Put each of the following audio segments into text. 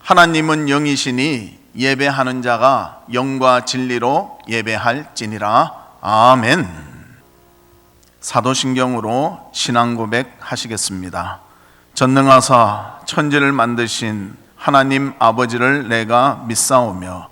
하나님은 영이시니 예배하는 자가 영과 진리로 예배할지니라. 아멘. 사도신경으로 신앙 고백 하시겠습니다. 전능하사 천지를 만드신 하나님 아버지를 내가 믿사오며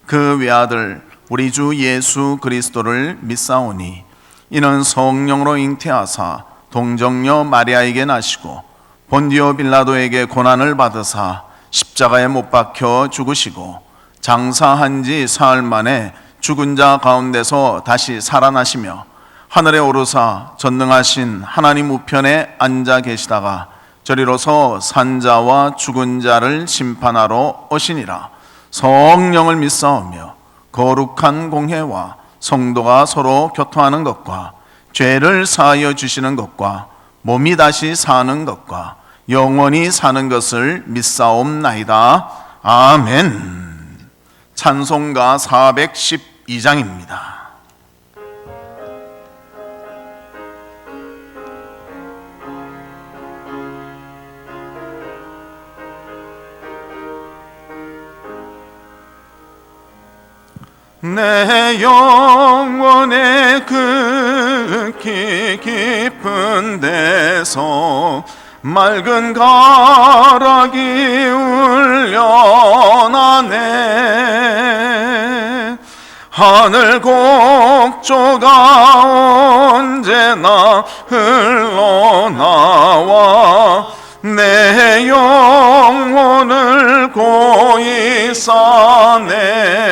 그 외아들 우리 주 예수 그리스도를 믿사오니 이는 성령으로 잉태하사 동정녀 마리아에게 나시고 본디오 빌라도에게 고난을 받으사 십자가에 못 박혀 죽으시고 장사한 지 사흘 만에 죽은 자 가운데서 다시 살아나시며 하늘에 오르사 전능하신 하나님 우편에 앉아 계시다가 저리로서 산자와 죽은 자를 심판하러 오시니라. 성령을 믿사오며 거룩한 공회와 성도가 서로 교통하는 것과 죄를 사하여 주시는 것과 몸이 다시 사는 것과 영원히 사는 것을 믿사옵나이다. 아멘. 찬송가 412장입니다. 내 영혼의 극히 깊은 데서 맑은 가락이 울려나네. 하늘 곡조가 언제나 흘러나와 내 영혼을 고이 싸네.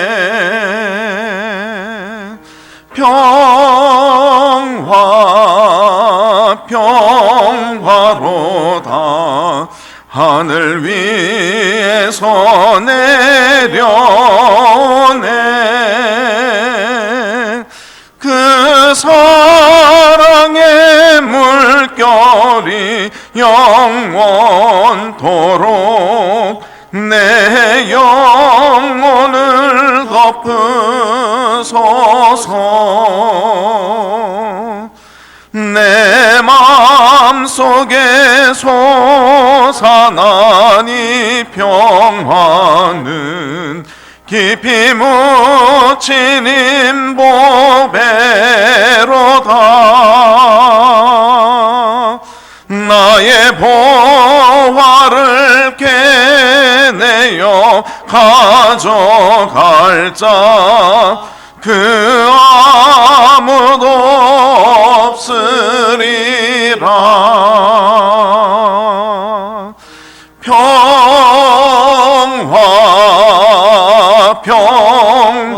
평화로다. 하늘 위에서 내려오네. 그 사랑의 물결이 영원토록 내 영혼을 덮으소서. 내 마음속에 솟아난 이 평화는 깊이 묻힌 인보배로다. 나의 보화를 캐내어 가져갈 자 그 아무도 없으리라.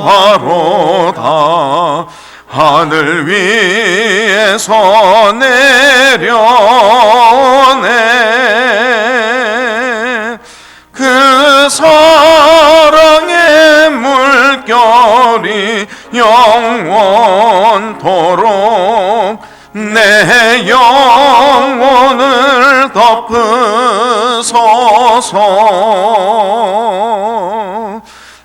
평화로다. 하늘 위에서 내려오네. 그 사랑의 물결이 영원토록 내 영혼을 덮으소서.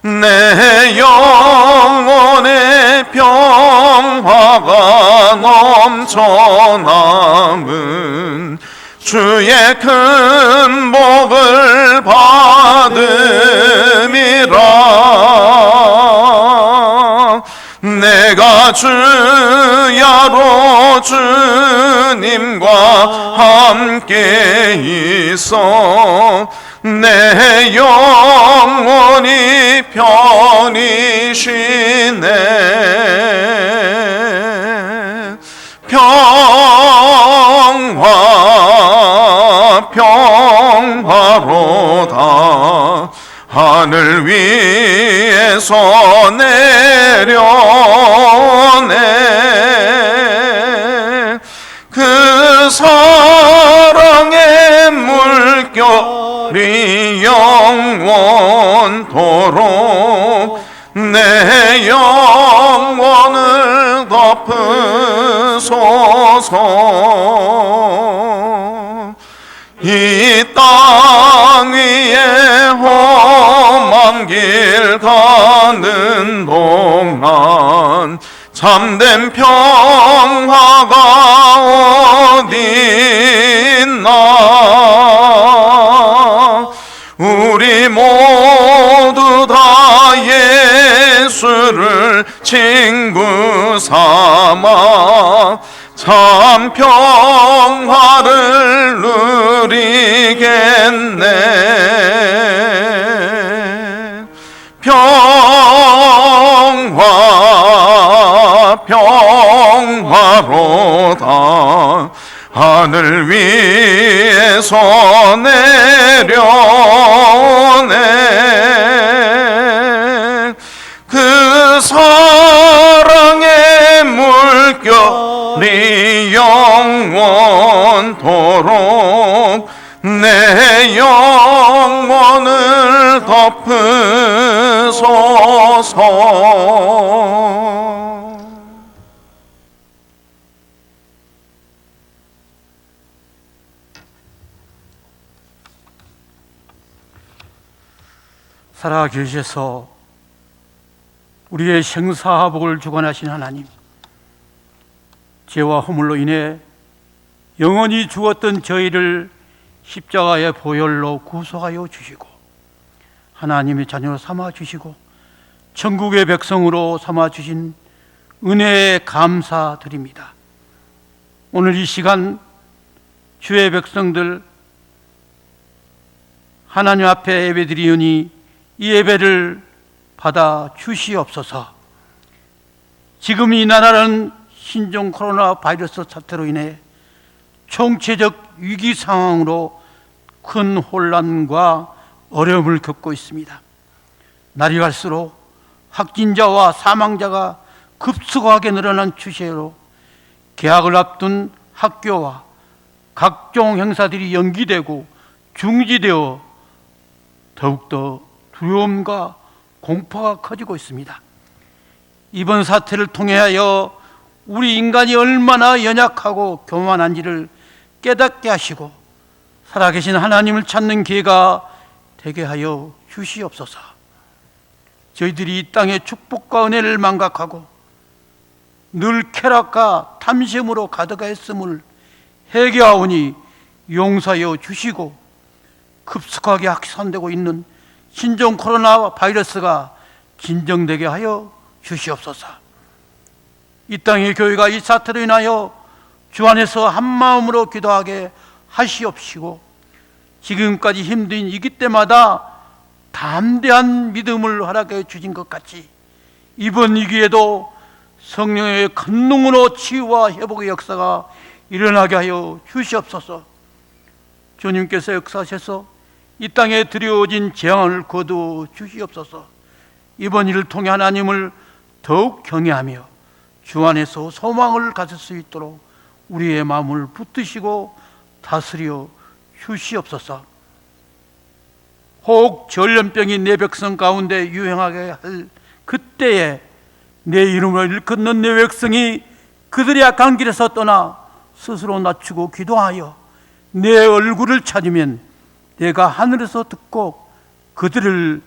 내 영혼의 평화가 넘쳐남은 주의 큰 복을 받음이라. 내가 주야로 주님과 함께 있어 내 영혼이 편히 쉬네. 평화로다. 하늘 위에서 내려오네. 그 사랑의 물결이 영원토록 내 영혼을 덮으소서. 이 땅 위에 험한 길 가는 동안 참된 평화가 어디 있나. 우리 모두 그를 친구 삼아 참 평화를 누리겠네. 평화로다 하늘 위에서 내려오네. 그 사랑의 물결이 영원토록 내 영혼을 덮으소서. 살아계셔서 우리의 생사복을 주관하신 하나님, 죄와 허물로 인해 영원히 죽었던 저희를 십자가의 보혈로 구속하여 주시고 하나님의 자녀로 삼아 주시고 천국의 백성으로 삼아 주신 은혜에 감사드립니다. 오늘 이 시간 주의 백성들 하나님 앞에 예배드리오니 이 예배를 받아 주시옵소서. 지금 이 나라는 신종 코로나 바이러스 사태로 인해 총체적 위기 상황으로 큰 혼란과 어려움을 겪고 있습니다. 날이 갈수록 확진자와 사망자가 급속하게 늘어난 추세로 개학을 앞둔 학교와 각종 행사들이 연기되고 중지되어 더욱더 두려움과 공포가 커지고 있습니다. 이번 사태를 통하여 우리 인간이 얼마나 연약하고 교만한지를 깨닫게 하시고 살아계신 하나님을 찾는 기회가 되게 하여 주시옵소서. 저희들이 이 땅의 축복과 은혜를 망각하고 늘 쾌락과 탐심으로 가득했음을 회개하오니 용서하여 주시고 급속하게 확산되고 있는 신종 코로나 바이러스가 진정되게 하여 주시옵소서. 이 땅의 교회가 이 사태로 인하여 주 안에서 한마음으로 기도하게 하시옵시고 지금까지 힘든 위기 때마다 담대한 믿음을 허락해 주신 것 같이 이번 위기에도 성령의 권능으로 치유와 회복의 역사가 일어나게 하여 주시옵소서. 주님께서 역사하셔서 이 땅에 드려진 재앙을 거두어 주시옵소서. 이번 일을 통해 하나님을 더욱 경외하며 주 안에서 소망을 가질 수 있도록 우리의 마음을 붙드시고 다스려 주시옵소서. 혹 전염병이 내 백성 가운데 유행하게 할 그때에 내 이름을 일컫는 내 백성이 그들의 악한 길에서 떠나 스스로 낮추고 기도하여 내 얼굴을 찾으면 내가 하늘에서 듣고 그들의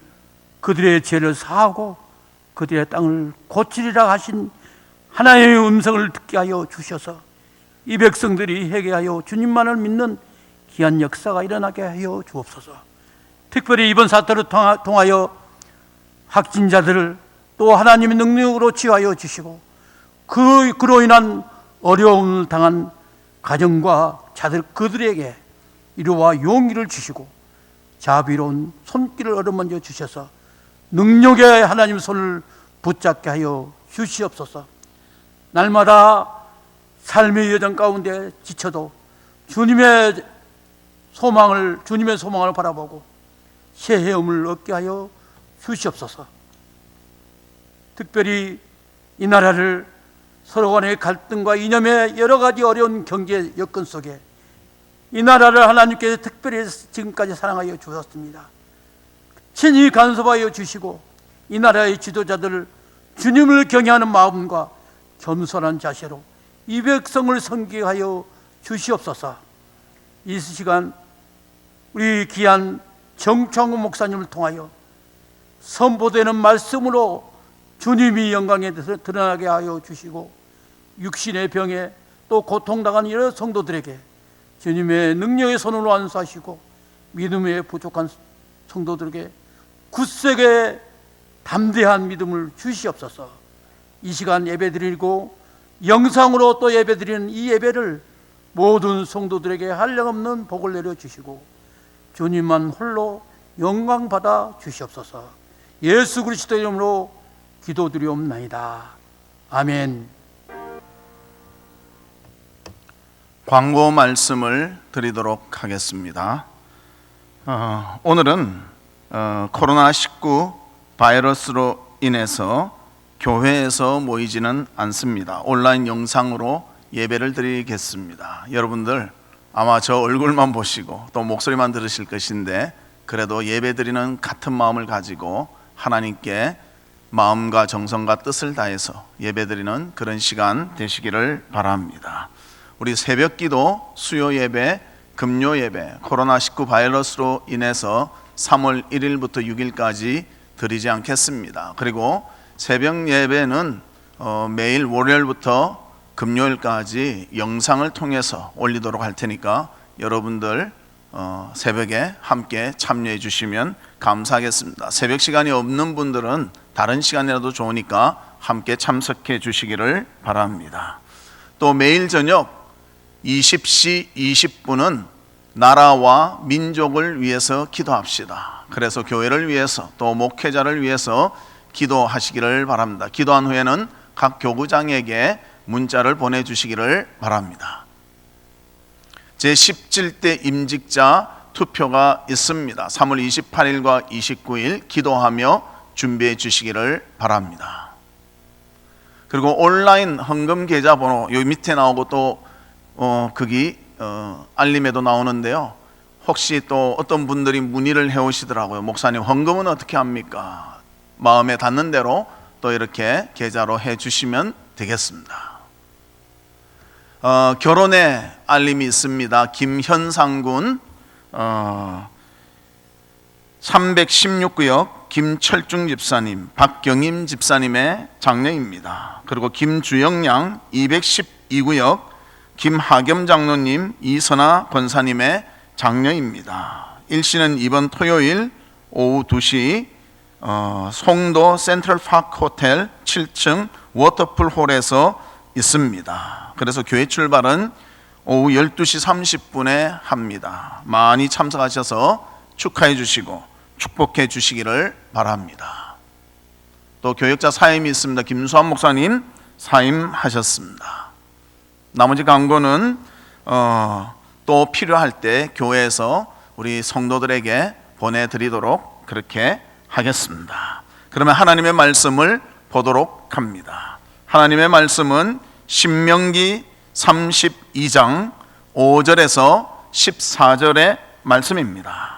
죄를 사하고 그들의 땅을 고치리라 하신 하나님의 음성을 듣게 하여 주셔서 이 백성들이 회개하여 주님만을 믿는 귀한 역사가 일어나게 하여 주옵소서. 특별히 이번 사태를 통하여 확진자들을 또 하나님의 능력으로 치유하여 주시고 그로 인한 어려움을 당한 가정과 자들 그들에게 위로와 용기를 주시고 자비로운 손길을 어루만져 주셔서 능력의 하나님 손을 붙잡게 하여 주시옵소서. 날마다 삶의 여정 가운데 지쳐도 주님의 소망을 바라보고 새 헤엄을 얻게 하여 주시옵소서. 특별히 이 나라를 서로 간의 갈등과 이념의 여러 가지 어려운 경제 여건 속에 이 나라를 하나님께서 특별히 지금까지 사랑하여 주셨습니다. 친히 간섭하여 주시고 이 나라의 지도자들을 주님을 경외하는 마음과 겸손한 자세로 이 백성을 섬기하여 주시옵소서. 이 시간 우리 귀한 정창훈 목사님을 통하여 선포되는 말씀으로 주님이 영광에 드러나게 하여 주시고 육신의 병에 또 고통당한 여러 성도들에게 주님의 능력의 손으로 안수하시고 믿음에 부족한 성도들에게 굳세게 담대한 믿음을 주시옵소서. 이 시간 예배드리고 영상으로 또 예배드리는 이 예배를 모든 성도들에게 한량없는 복을 내려주시고 주님만 홀로 영광 받아 주시옵소서. 예수 그리스도의 이름으로 기도드리옵나이다. 아멘. 광고 말씀을 드리도록 하겠습니다. 오늘은 코로나19 바이러스로 인해서 교회에서 모이지는 않습니다. 온라인 영상으로 예배를 드리겠습니다. 여러분들 아마 저 얼굴만 보시고 또 목소리만 들으실 것인데 그래도 예배 드리는 같은 마음을 가지고 하나님께 마음과 정성과 뜻을 다해서 예배 드리는 그런 시간 되시기를 바랍니다. 우리 새벽기도, 수요 예배, 금요 예배, 코로나19 바이러스로 인해서 3월 1일부터 6일까지 드리지 않겠습니다. 그리고 새벽 예배는 매일 월요일부터 금요일까지 영상을 통해서 올리도록 할 테니까 여러분들 새벽에 함께 참여해 주시면 감사하겠습니다. 새벽 시간이 없는 분들은 다른 시간이라도 좋으니까 함께 참석해 주시기를 바랍니다. 또 매일 저녁 20시 20분은 나라와 민족을 위해서 기도합시다. 그래서 교회를 위해서 또 목회자를 위해서 기도하시기를 바랍니다. 기도한 후에는 각 교구장에게 문자를 보내주시기를 바랍니다. 제17대 임직자 투표가 있습니다. 3월 28일과 29일 기도하며 준비해 주시기를 바랍니다. 그리고 온라인 헌금 계좌번호 여기 밑에 나오고 또 거기 알림에도 나오는데요. 혹시 또 어떤 분들이 문의를 해오시더라고요. 목사님 헌금은 어떻게 합니까? 마음에 닿는 대로 또 이렇게 계좌로 해주시면 되겠습니다. 결혼의 알림이 있습니다. 김현상군 316구역 김철중 집사님, 박경임 집사님의 장녀입니다. 그리고 김주영양 212구역 김하겸 장로님, 이선아 권사님의 장녀입니다. 일시는 이번 토요일 오후 2시 송도 센트럴파크 호텔 7층 워터풀 홀에서 있습니다. 그래서 교회 출발은 오후 12시 30분에 합니다. 많이 참석하셔서 축하해 주시고 축복해 주시기를 바랍니다. 또 교역자 사임이 있습니다. 김수환 목사님 사임하셨습니다. 나머지 광고는 또 필요할 때 교회에서 우리 성도들에게 보내드리도록 그렇게 하겠습니다. 그러면 하나님의 말씀을 보도록 합니다. 하나님의 말씀은 신명기 32장 5절에서 14절의 말씀입니다.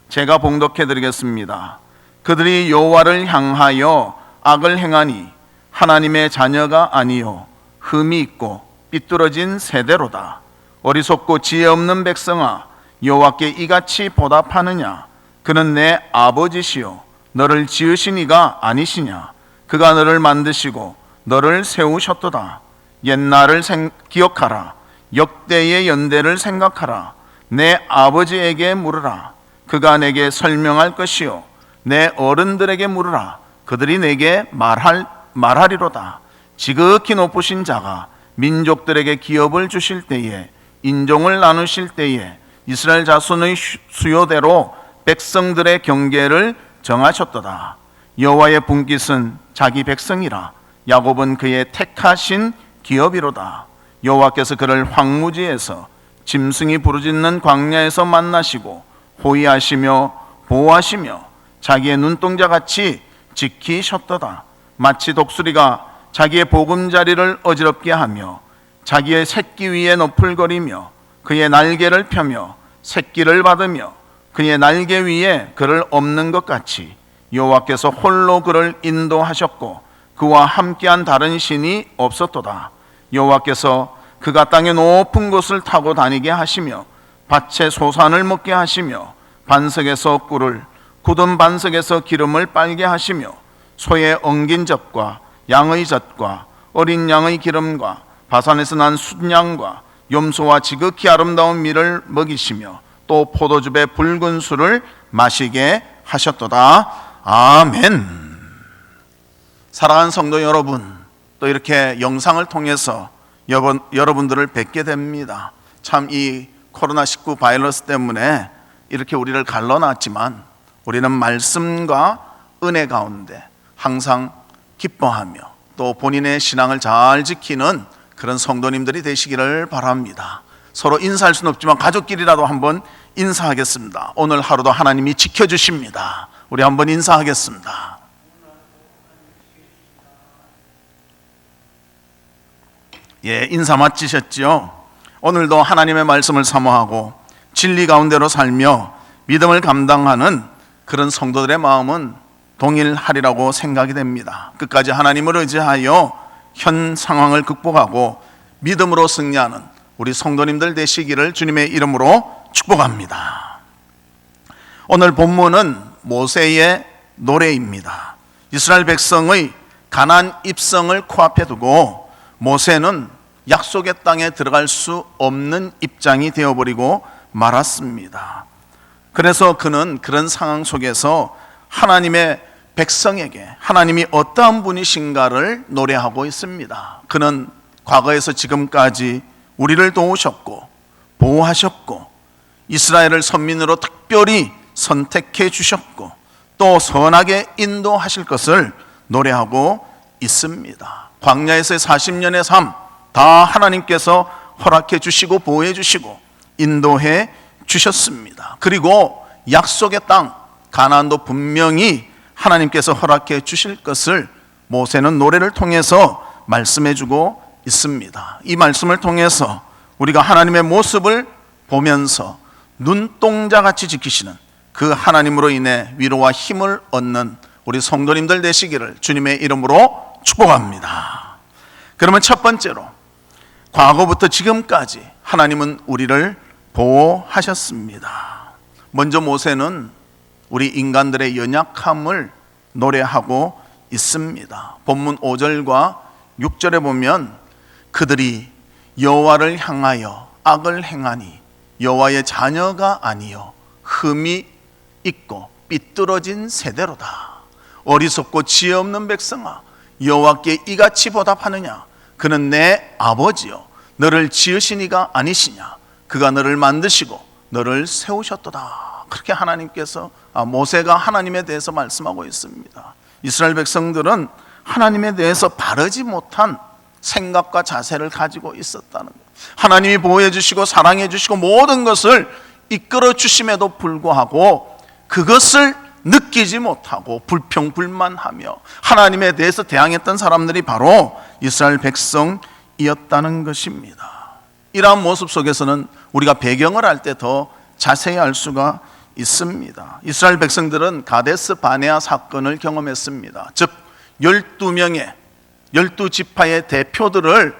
제가 봉독해 드리겠습니다. 그들이 여호와를 향하여 악을 행하니 하나님의 자녀가 아니요 흠이 있고 삐뚤어진 세대로다. 어리석고 지혜 없는 백성아, 여호와께 이같이 보답하느냐? 그는 내 아버지시요 너를 지으신 이가 아니시냐? 그가 너를 만드시고 너를 세우셨도다. 옛날을 기억하라. 역대의 연대를 생각하라. 내 아버지에게 물으라. 그가 내게 설명할 것이요 내 어른들에게 물으라. 그들이 내게 말하리로다. 지극히 높으신 자가 민족들에게 기업을 주실 때에, 인종을 나누실 때에 이스라엘 자손의 수요대로 백성들의 경계를 정하셨도다. 여호와의 분깃은 자기 백성이라. 야곱은 그의 택하신 기업이로다. 여호와께서 그를 황무지에서 짐승이 부르짖는 광야에서 만나시고 호위하시며 보호하시며 자기의 눈동자같이 지키셨도다. 마치 독수리가 자기의 보금자리를 어지럽게 하며 자기의 새끼 위에 너풀거리며 그의 날개를 펴며 새끼를 받으며 그의 날개 위에 그를 엎는 것 같이 여호와께서 홀로 그를 인도하셨고 그와 함께한 다른 신이 없었도다. 여호와께서 그가 땅의 높은 곳을 타고 다니게 하시며 밭에 소산을 먹게 하시며 반석에서 꿀을, 굳은 반석에서 기름을 빨게 하시며 소의 엉긴 젖과 양의 젖과 어린 양의 기름과 바산에서 난 순양과 염소와 지극히 아름다운 밀을 먹이시며 또 포도즙의 붉은 술을 마시게 하셨도다. 아멘. 사랑하는 성도 여러분, 또 이렇게 영상을 통해서 여러분들을 뵙게 됩니다. 참 이 코로나19 바이러스 때문에 이렇게 우리를 갈라놨지만 우리는 말씀과 은혜 가운데 항상 기뻐하며 또 본인의 신앙을 잘 지키는 그런 성도님들이 되시기를 바랍니다. 서로 인사할 수는 없지만 가족끼리라도 한번 인사하겠습니다. 오늘 하루도 하나님이 지켜주십니다. 우리 한번 인사하겠습니다. 예, 인사 마치셨죠? 오늘도 하나님의 말씀을 사모하고 진리 가운데로 살며 믿음을 감당하는 그런 성도들의 마음은 동일하리라고 생각이 됩니다. 끝까지 하나님을 의지하여 현 상황을 극복하고 믿음으로 승리하는 우리 성도님들 되시기를 주님의 이름으로 축복합니다. 오늘 본문은 모세의 노래입니다. 이스라엘 백성의 가나안 입성을 코앞에 두고 모세는 약속의 땅에 들어갈 수 없는 입장이 되어버리고 말았습니다. 그래서 그는 그런 상황 속에서 하나님의 백성에게 하나님이 어떠한 분이신가를 노래하고 있습니다. 그는 과거에서 지금까지 우리를 도우셨고 보호하셨고 이스라엘을 선민으로 특별히 선택해 주셨고 또 선하게 인도하실 것을 노래하고 있습니다. 광야에서의 40년의 삶 다 하나님께서 허락해 주시고 보호해 주시고 인도해 주셨습니다. 그리고 약속의 땅 가나안도 분명히 하나님께서 허락해 주실 것을 모세는 노래를 통해서 말씀해 주고 있습니다. 이 말씀을 통해서 우리가 하나님의 모습을 보면서 눈동자같이 지키시는 그 하나님으로 인해 위로와 힘을 얻는 우리 성도님들 되시기를 주님의 이름으로 축복합니다. 그러면 첫 번째로 과거부터 지금까지 하나님은 우리를 보호하셨습니다. 먼저 모세는 우리 인간들의 연약함을 노래하고 있습니다. 본문 5절과 6절에 보면 그들이 여호와를 향하여 악을 행하니 여호와의 자녀가 아니요 흠이 있고 삐뚤어진 세대로다. 어리석고 지혜 없는 백성아 여호와께 이같이 보답하느냐. 그는 내 아버지요 너를 지으신 이가 아니시냐. 그가 너를 만드시고 너를 세우셨도다. 그렇게 하나님께서 모세가 하나님에 대해서 말씀하고 있습니다. 이스라엘 백성들은 하나님에 대해서 바르지 못한 생각과 자세를 가지고 있었다는 것. 하나님이 보호해 주시고 사랑해 주시고 모든 것을 이끌어 주심에도 불구하고 그것을 느끼지 못하고 불평불만하며 하나님에 대해서 대항했던 사람들이 바로 이스라엘 백성이었다는 것입니다. 이러한 모습 속에서는 우리가 배경을 알 때 더 자세히 알 수가 있습니다. 이스라엘 백성들은 가데스 바네아 사건을 경험했습니다. 즉 12명의 12지파의 대표들을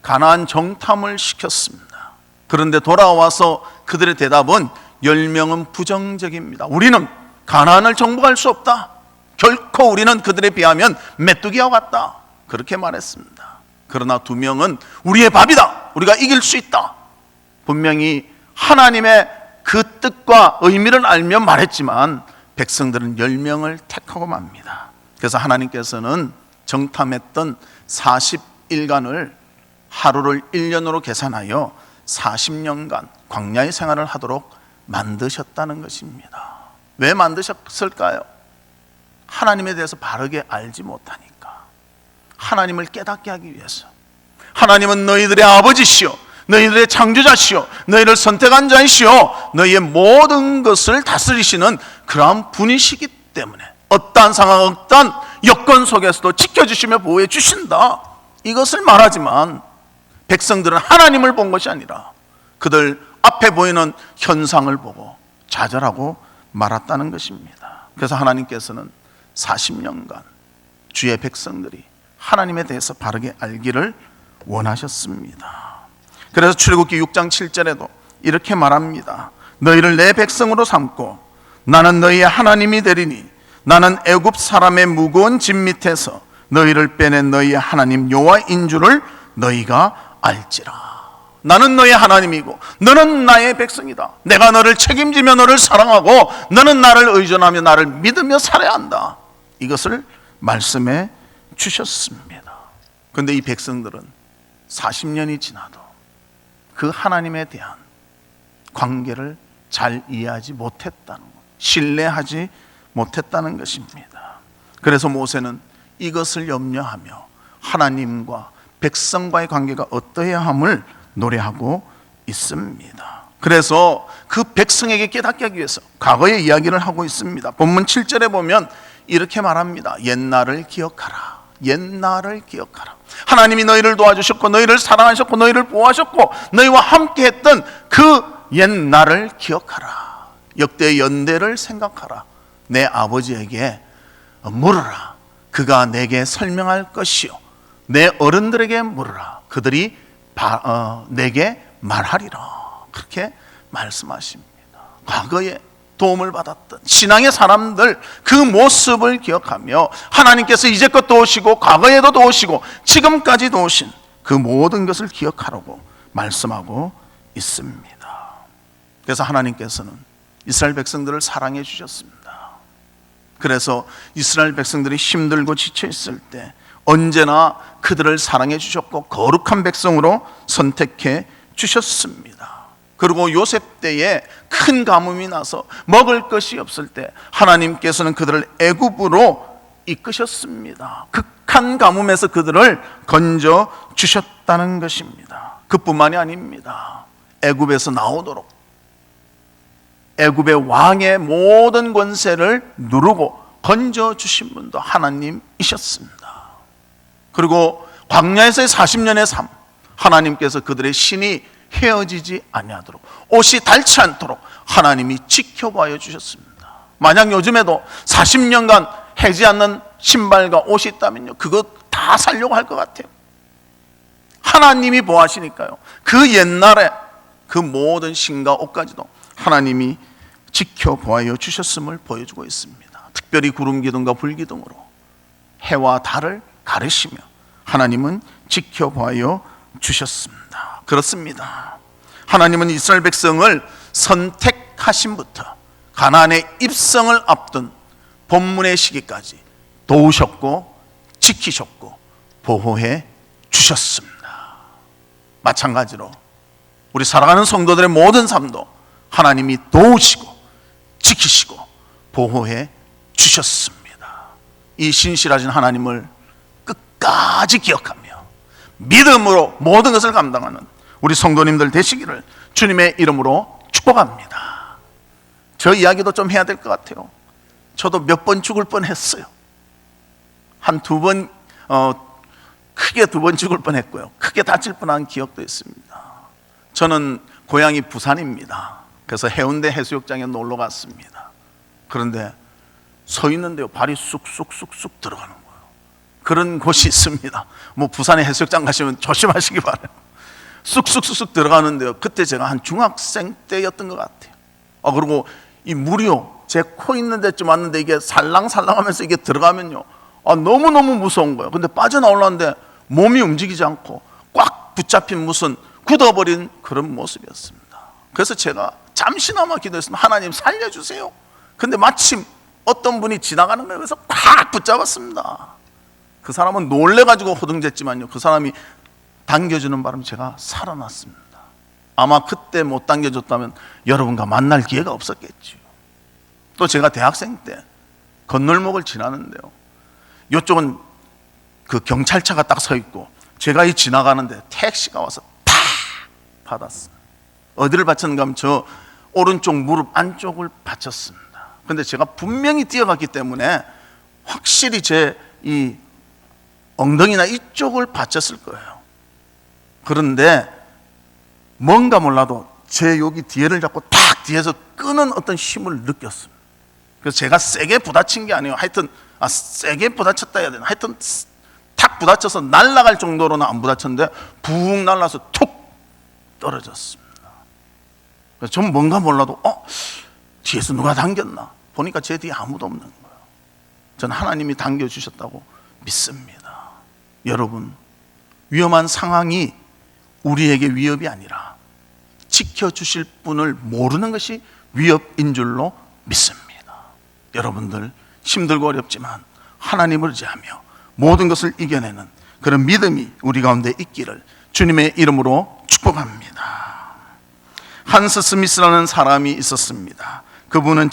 가나안 정탐을 시켰습니다. 그런데 돌아와서 그들의 대답은 10명은 부정적입니다. 우리는 가나안을 정복할 수 없다. 결코 우리는 그들에 비하면 메뚜기와 같다. 그렇게 말했습니다. 그러나 2명은 우리의 밥이다. 우리가 이길 수 있다. 분명히 하나님의 그 뜻과 의미를 알며 말했지만 백성들은 10명을 택하고 맙니다. 그래서 하나님께서는 정탐했던 40일간을 하루를 1년으로 계산하여 40년간 광야의 생활을 하도록 만드셨다는 것입니다. 왜 만드셨을까요? 하나님에 대해서 바르게 알지 못하니까. 하나님을 깨닫게 하기 위해서. 하나님은 너희들의 아버지시오 너희들의 창조자시오 너희를 선택한 자이시오 너희의 모든 것을 다스리시는 그러한 분이시기 때문에 어떠한 상황 어떠한 여건 속에서도 지켜주시며 보호해 주신다. 이것을 말하지만 백성들은 하나님을 본 것이 아니라 그들 앞에 보이는 현상을 보고 좌절하고 말았다는 것입니다. 그래서 하나님께서는 40년간 주의 백성들이 하나님에 대해서 바르게 알기를 원하셨습니다. 그래서 출애굽기 6장 7절에도 이렇게 말합니다. 너희를 내 백성으로 삼고 나는 너희의 하나님이 되리니 나는 애굽 사람의 무거운 짐 밑에서 너희를 빼낸 너희의 하나님 여호와인 줄을 너희가 알지라. 나는 너의 하나님이고 너는 나의 백성이다. 내가 너를 책임지며 너를 사랑하고 너는 나를 의존하며 나를 믿으며 살아야 한다. 이것을 말씀해 주셨습니다. 그런데 이 백성들은 40년이 지나도 그 하나님에 대한 관계를 잘 이해하지 못했다는 것, 신뢰하지 못했다는 것입니다. 그래서 모세는 이것을 염려하며 하나님과 백성과의 관계가 어떠해야 함을 노래하고 있습니다. 그래서 그 백성에게 깨닫게 하기 위해서 과거의 이야기를 하고 있습니다. 본문 7절에 보면 이렇게 말합니다. 옛날을 기억하라. 옛날을 기억하라. 하나님이 너희를 도와주셨고 너희를 사랑하셨고 너희를 보호하셨고 너희와 함께 했던 그 옛날을 기억하라. 역대 연대를 생각하라. 내 아버지에게 물으라. 그가 내게 설명할 것이요 내 어른들에게 물으라. 그들이 내게 말하리라. 그렇게 말씀하십니다. 과거에 도움을 받았던 신앙의 사람들 그 모습을 기억하며 하나님께서 이제껏 도우시고 과거에도 도우시고 지금까지 도우신 그 모든 것을 기억하라고 말씀하고 있습니다. 그래서 하나님께서는 이스라엘 백성들을 사랑해 주셨습니다. 그래서 이스라엘 백성들이 힘들고 지쳐 있을 때 언제나 그들을 사랑해 주셨고 거룩한 백성으로 선택해 주셨습니다. 그리고 요셉 때에 큰 가뭄이 나서 먹을 것이 없을 때 하나님께서는 그들을 애굽으로 이끄셨습니다. 극한 가뭄에서 그들을 건져 주셨다는 것입니다. 그뿐만이 아닙니다. 애굽에서 나오도록 애굽의 왕의 모든 권세를 누르고 건져 주신 분도 하나님이셨습니다. 그리고 광야에서의 40년의 삶, 하나님께서 그들의 신이 헤어지지 아니하도록 옷이 닳지 않도록 하나님이 지켜봐야 주셨습니다. 만약 요즘에도 40년간 해지 않는 신발과 옷이 있다면요, 그거 다 살려고 할 것 같아요. 하나님이 보호하시니까요. 그 옛날에 그 모든 신과 옷까지도 하나님이 지켜보아여 주셨음을 보여주고 있습니다. 특별히 구름 기둥과 불 기둥으로 해와 달을 가르시며 하나님은 지켜보아여 주셨습니다. 그렇습니다. 하나님은 이스라엘 백성을 선택하심부터 가나안의 입성을 앞둔 본문의 시기까지 도우셨고 지키셨고 보호해 주셨습니다. 마찬가지로 우리 살아가는 성도들의 모든 삶도 하나님이 도우시고 지키시고 보호해 주셨습니다. 이 신실하신 하나님을 끝까지 기억하며 믿음으로 모든 것을 감당하는 우리 성도님들 되시기를 주님의 이름으로 축복합니다. 저 이야기도 좀 해야 될 것 같아요. 저도 몇 번 죽을 뻔했어요. 한 두 번, 크게 두 번 죽을 뻔했고요. 크게 다칠 뻔한 기억도 있습니다. 저는 고향이 부산입니다. 그래서 해운대 해수욕장에 놀러 갔습니다. 그런데 서 있는데요, 발이 쑥쑥쑥쑥 들어가는 거예요. 그런 곳이 있습니다. 뭐 부산에 해수욕장 가시면 조심하시기 바라요. 쑥쑥쑥쑥 들어가는데요, 그때 제가 한 중학생 때였던 것 같아요. 그리고 이 물이요, 제 코 있는 데쯤 왔는데 이게 살랑살랑하면서 이게 들어가면요, 너무너무 무서운 거예요. 근데 빠져나오려는데 몸이 움직이지 않고 꽉 붙잡힌 무슨 굳어버린 그런 모습이었습니다. 그래서 제가 잠시나마 기도했습니다. 하나님 살려주세요. 근데 마침 어떤 분이 지나가는 거예요. 그래서 꽉 붙잡았습니다. 그 사람은 놀래가지고 호둥댔지만요, 그 사람이 당겨주는 바람에 제가 살아났습니다. 아마 그때 못 당겨줬다면 여러분과 만날 기회가 없었겠죠. 또 제가 대학생 때 건널목을 지나는데요, 이쪽은 그 경찰차가 딱 서 있고 제가 이 지나가는데 택시가 와서 탁 받았어요. 어디를 받쳤는가 하면 저 오른쪽 무릎 안쪽을 받쳤습니다. 그런데 제가 분명히 뛰어갔기 때문에 확실히 제 이 엉덩이나 이쪽을 받쳤을 거예요. 그런데 뭔가 몰라도 제 여기 뒤에를 잡고 탁 뒤에서 끄는 어떤 힘을 느꼈습니다. 그래서 제가 세게 부딪힌 게 아니에요. 하여튼 세게 부딪혔다 해야 되나, 하여튼 탁 부딪혀서 날아갈 정도로는 안 부딪혔는데 붕 날라서 툭 떨어졌습니다. 그래서 전 뭔가 몰라도 뒤에서 누가 당겼나 보니까 제 뒤에 아무도 없는 거예요. 저는 하나님이 당겨주셨다고 믿습니다. 여러분, 위험한 상황이 우리에게 위협이 아니라 지켜주실 분을 모르는 것이 위협인 줄로 믿습니다. 여러분들 힘들고 어렵지만 하나님을 의지하며 모든 것을 이겨내는 그런 믿음이 우리 가운데 있기를 주님의 이름으로 축복합니다. 한스 스미스라는 사람이 있었습니다. 그분은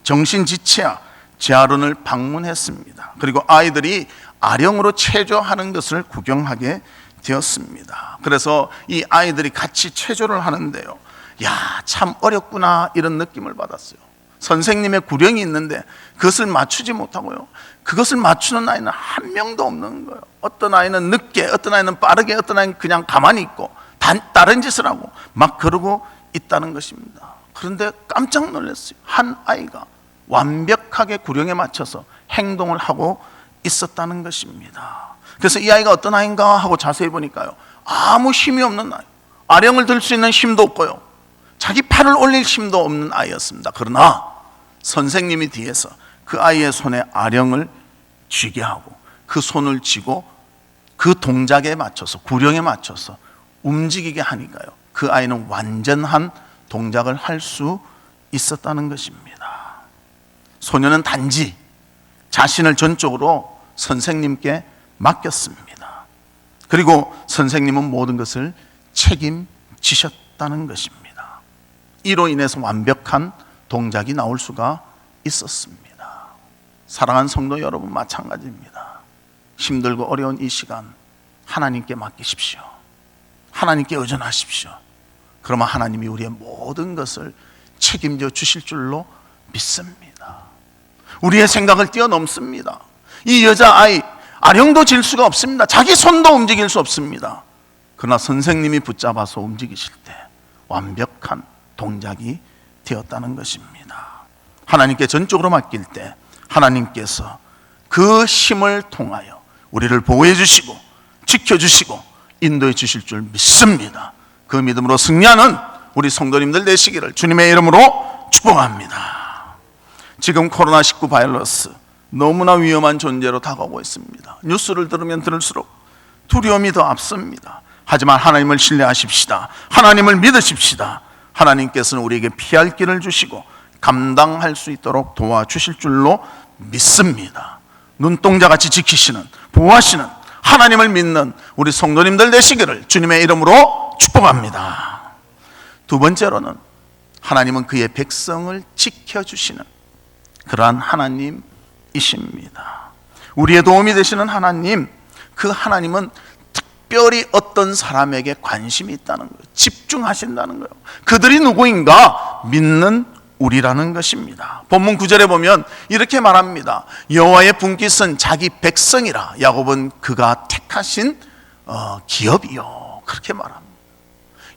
정신지체아 재활원을 방문했습니다. 그리고 아이들이 아령으로 체조하는 것을 구경하게 되었습니다. 그래서 이 아이들이 같이 체조를 하는데요, 야, 참 어렵구나 이런 느낌을 받았어요. 선생님의 구령이 있는데 그것을 맞추지 못하고요, 그것을 맞추는 아이는 한 명도 없는 거예요. 어떤 아이는 늦게, 어떤 아이는 빠르게, 어떤 아이는 그냥 가만히 있고 다른 짓을 하고 막 그러고 있다는 것입니다. 그런데 깜짝 놀랐어요. 한 아이가 완벽하게 구령에 맞춰서 행동을 하고 있었다는 것입니다. 그래서 이 아이가 어떤 아이인가 하고 자세히 보니까요, 아무 힘이 없는 아이, 아령을 들 수 있는 힘도 없고요, 자기 팔을 올릴 힘도 없는 아이였습니다. 그러나 선생님이 뒤에서 그 아이의 손에 아령을 쥐게 하고 그 손을 쥐고 그 동작에 맞춰서, 구령에 맞춰서 움직이게 하니까요, 그 아이는 완전한 동작을 할 수 있었다는 것입니다. 소녀는 단지 자신을 전적으로 선생님께 맡겼습니다. 그리고 선생님은 모든 것을 책임지셨다는 것입니다. 이로 인해서 완벽한 동작이 나올 수가 있었습니다. 사랑하는 성도 여러분, 마찬가지입니다. 힘들고 어려운 이 시간 하나님께 맡기십시오. 하나님께 의존하십시오. 그러면 하나님이 우리의 모든 것을 책임져 주실 줄로 믿습니다. 우리의 생각을 뛰어넘습니다. 이 여자아이 아령도 질 수가 없습니다. 자기 손도 움직일 수 없습니다. 그러나 선생님이 붙잡아서 움직이실 때 완벽한 동작이 되었다는 것입니다. 하나님께 전적으로 맡길 때 하나님께서 그 힘을 통하여 우리를 보호해 주시고 지켜주시고 인도해 주실 줄 믿습니다. 그 믿음으로 승리하는 우리 성도님들 되시기를 주님의 이름으로 축복합니다. 지금 코로나19 바이러스 너무나 위험한 존재로 다가오고 있습니다. 뉴스를 들으면 들을수록 두려움이 더 앞섭니다. 하지만 하나님을 신뢰하십시다. 하나님을 믿으십시다. 하나님께서는 우리에게 피할 길을 주시고 감당할 수 있도록 도와주실 줄로 믿습니다. 눈동자같이 지키시는, 보호하시는 하나님을 믿는 우리 성도님들 되시기를 주님의 이름으로 축복합니다. 두 번째로는 하나님은 그의 백성을 지켜주시는 그러한 하나님이십니다. 우리의 도움이 되시는 하나님, 그 하나님은 특별히 어떤 사람에게 관심이 있다는 거예요. 집중하신다는 거예요. 그들이 누구인가 믿는 우리라는 것입니다. 본문 9절에 보면 이렇게 말합니다. 여호와의 분깃은 자기 백성이라, 야곱은 그가 택하신 기업이요, 그렇게 말합니다.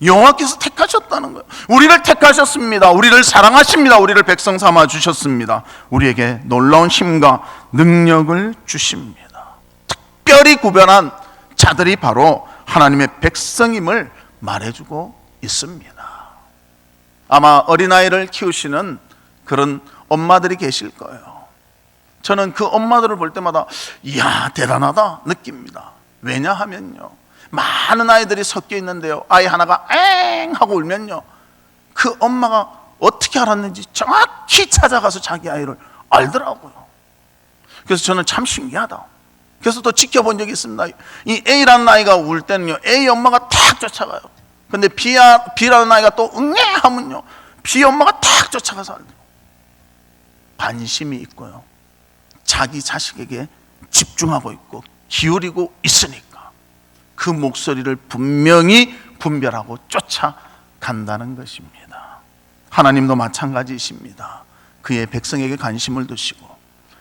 여호와께서 택하셨다는 거예요. 우리를 택하셨습니다. 우리를 사랑하십니다. 우리를 백성 삼아 주셨습니다. 우리에게 놀라운 힘과 능력을 주십니다. 특별히 구별한 자들이 바로 하나님의 백성임을 말해주고 있습니다. 아마 어린아이를 키우시는 그런 엄마들이 계실 거예요. 저는 그 엄마들을 볼 때마다 이야, 대단하다 느낍니다. 왜냐하면요, 많은 아이들이 섞여 있는데요, 아이 하나가 엥 하고 울면요, 그 엄마가 어떻게 알았는지 정확히 찾아가서 자기 아이를 알더라고요. 그래서 저는 참 신기하다. 그래서 또 지켜본 적이 있습니다. 이 A라는 아이가 울 때는요, A 엄마가 탁 쫓아가요. 근데 B라는 아이가 또 응애 하면요, B 엄마가 탁 쫓아가서 알더라고요. 관심이 있고요, 자기 자식에게 집중하고 있고 기울이고 있으니까 그 목소리를 분명히 분별하고 쫓아간다는 것입니다. 하나님도 마찬가지이십니다. 그의 백성에게 관심을 두시고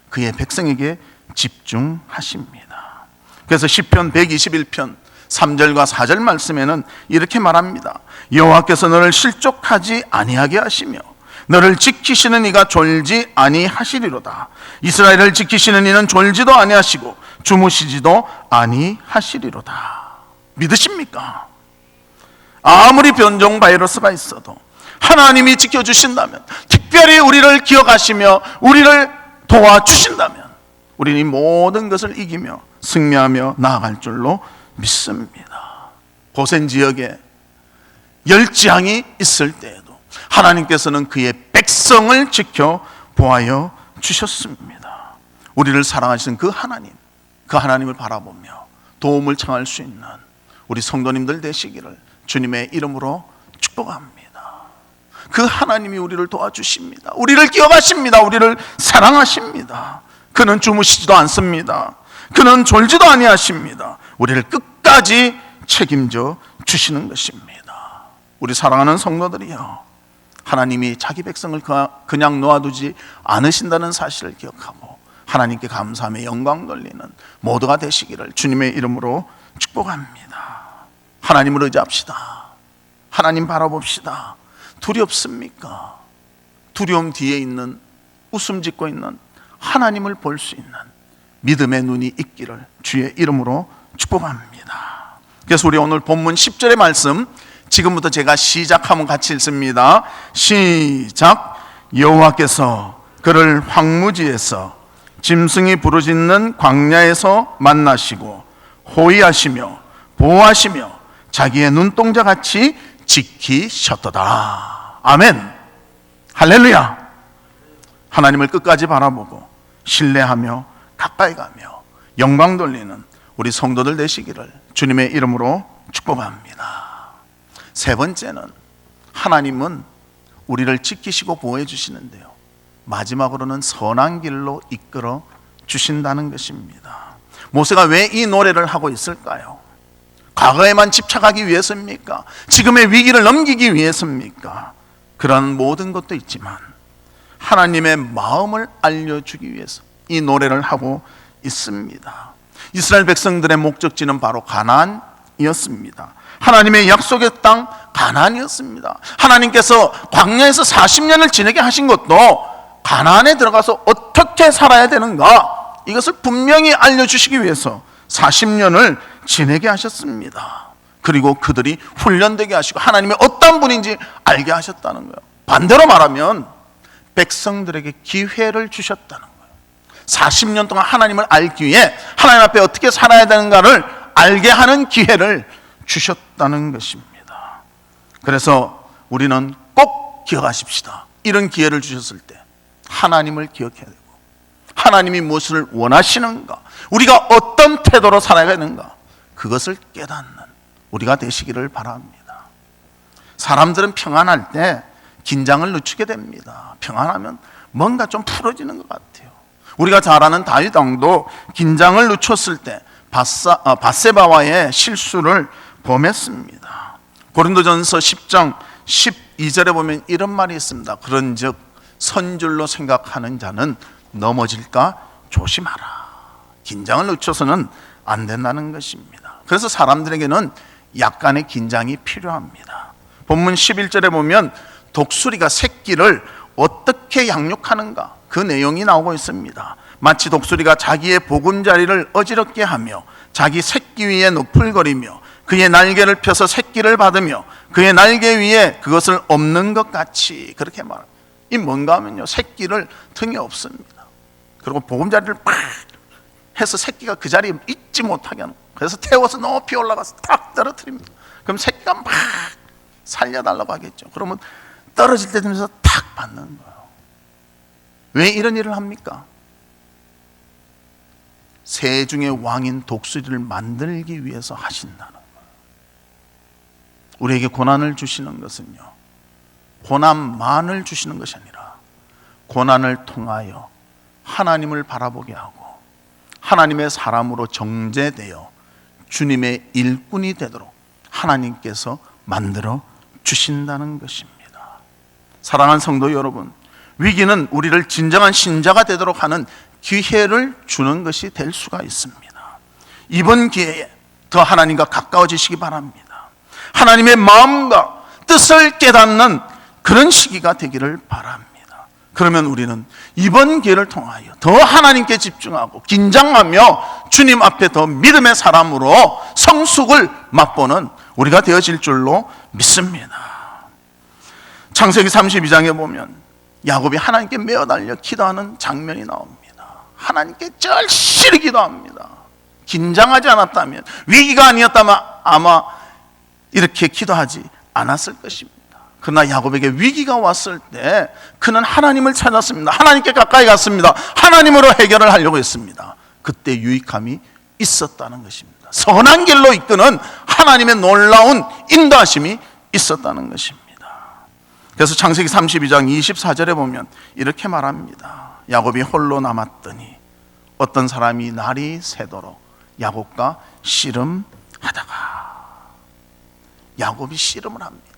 그의 백성에게 집중하십니다. 그래서 시편 121편 3절과 4절 말씀에는 이렇게 말합니다. 여호와께서 너를 실족하지 아니하게 하시며 너를 지키시는 이가 졸지 아니하시리로다. 이스라엘을 지키시는 이는 졸지도 아니하시고 주무시지도 아니하시리로다. 믿으십니까? 아무리 변종 바이러스가 있어도 하나님이 지켜주신다면, 특별히 우리를 기억하시며 우리를 도와주신다면 우리는 이 모든 것을 이기며 승리하며 나아갈 줄로 믿습니다. 고센 지역에 열지향이 있을 때에도 하나님께서는 그의 백성을 지켜 보하여 주셨습니다. 우리를 사랑하시는 그 하나님, 그 하나님을 바라보며 도움을 청할 수 있는 우리 성도님들 되시기를 주님의 이름으로 축복합니다. 그 하나님이 우리를 도와주십니다. 우리를 기억하십니다. 우리를 사랑하십니다. 그는 주무시지도 않습니다. 그는 졸지도 아니하십니다. 우리를 끝까지 책임져 주시는 것입니다. 우리 사랑하는 성도들이여, 하나님이 자기 백성을 그냥 놓아두지 않으신다는 사실을 기억하고 하나님께 감사하며 영광 돌리는 모두가 되시기를 주님의 이름으로 축복합니다. 하나님을 의지합시다. 하나님 바라봅시다. 두렵습니까? 두려움 뒤에 있는, 웃음 짓고 있는 하나님을 볼 수 있는 믿음의 눈이 있기를 주의 이름으로 축복합니다. 그래서 우리 오늘 본문 10절의 말씀, 지금부터 제가 시작하면 같이 읽습니다. 시작. 여호와께서 그를 황무지에서 짐승이 부르짖는 광야에서 만나시고 호위하시며 보호하시며 자기의 눈동자같이 지키셨도다. 아멘. 할렐루야. 하나님을 끝까지 바라보고 신뢰하며 가까이 가며 영광 돌리는 우리 성도들 되시기를 주님의 이름으로 축복합니다. 세 번째는, 하나님은 우리를 지키시고 보호해 주시는데요, 마지막으로는 선한 길로 이끌어 주신다는 것입니다. 모세가 왜 이 노래를 하고 있을까요? 과거에만 집착하기 위해서입니까? 지금의 위기를 넘기기 위해서입니까? 그런 모든 것도 있지만 하나님의 마음을 알려주기 위해서 이 노래를 하고 있습니다. 이스라엘 백성들의 목적지는 바로 가나안이었습니다. 하나님의 약속의 땅 가나안이었습니다. 하나님께서 광야에서 40년을 지내게 하신 것도 가나안에 들어가서 어떻게 살아야 되는가, 이것을 분명히 알려주시기 위해서 40년을 지내게 하셨습니다. 그리고 그들이 훈련되게 하시고 하나님이 어떤 분인지 알게 하셨다는 거예요. 반대로 말하면 백성들에게 기회를 주셨다는 거예요. 40년 동안 하나님을 알기 위해 하나님 앞에 어떻게 살아야 되는가를 알게 하는 기회를 주셨다는 것입니다. 그래서 우리는 꼭 기억하십시다. 이런 기회를 주셨을 때 하나님을 기억해야 되고, 하나님이 무엇을 원하시는가, 우리가 어떤 태도로 살아야 되는가, 그것을 깨닫는 우리가 되시기를 바랍니다. 사람들은 평안할 때 긴장을 늦추게 됩니다. 평안하면 뭔가 좀 풀어지는 것 같아요. 우리가 잘 아는 다윗 왕도 긴장을 늦췄을 때 밧세바와의 실수를 범했습니다. 고린도전서 10장 12절에 보면 이런 말이 있습니다. 그런즉 선줄로 생각하는 자는 넘어질까 조심하라. 긴장을 늦춰서는 안 된다는 것입니다. 그래서 사람들에게는 약간의 긴장이 필요합니다. 본문 11절에 보면 독수리가 새끼를 어떻게 양육하는가, 그 내용이 나오고 있습니다. 마치 독수리가 자기의 보금자리를 어지럽게 하며 자기 새끼 위에 노풀거리며 그의 날개를 펴서 새끼를 받으며 그의 날개 위에 그것을 엎는 것 같이, 그렇게 말합니다. 이 뭔가 하면요, 새끼를 등에 엎습니다. 그리고 보금자리를 팍 해서 새끼가 그 자리에 있지 못하게 하는 거예요. 그래서 태워서 높이 올라가서 탁 떨어뜨립니다. 그럼 새끼가 막 살려달라고 하겠죠. 그러면 떨어질 때 되면서 탁 받는 거예요. 왜 이런 일을 합니까? 새 중의 왕인 독수리를 만들기 위해서 하신다는 거예요. 우리에게 고난을 주시는 것은요, 고난만을 주시는 것이 아니라 고난을 통하여 하나님을 바라보게 하고 하나님의 사람으로 정죄되어 주님의 일꾼이 되도록 하나님께서 만들어 주신다는 것입니다. 사랑하는 성도 여러분, 위기는 우리를 진정한 신자가 되도록 하는 기회를 주는 것이 될 수가 있습니다. 이번 기회에 더 하나님과 가까워지시기 바랍니다. 하나님의 마음과 뜻을 깨닫는 그런 시기가 되기를 바랍니다. 그러면 우리는 이번 기회를 통하여 더 하나님께 집중하고 긴장하며 주님 앞에 더 믿음의 사람으로 성숙을 맛보는 우리가 되어질 줄로 믿습니다. 창세기 32장에 보면 야곱이 하나님께 매어달려 기도하는 장면이 나옵니다. 하나님께 절실히 기도합니다. 긴장하지 않았다면, 위기가 아니었다면 아마 이렇게 기도하지 않았을 것입니다. 그러나 야곱에게 위기가 왔을 때 그는 하나님을 찾았습니다. 하나님께 가까이 갔습니다. 하나님으로 해결을 하려고 했습니다. 그때 유익함이 있었다는 것입니다. 선한 길로 이끄는 하나님의 놀라운 인도하심이 있었다는 것입니다. 그래서 창세기 32장 24절에 보면 이렇게 말합니다. 야곱이 홀로 남았더니 어떤 사람이 날이 새도록 야곱과 씨름하다가, 야곱이 씨름을 합니다.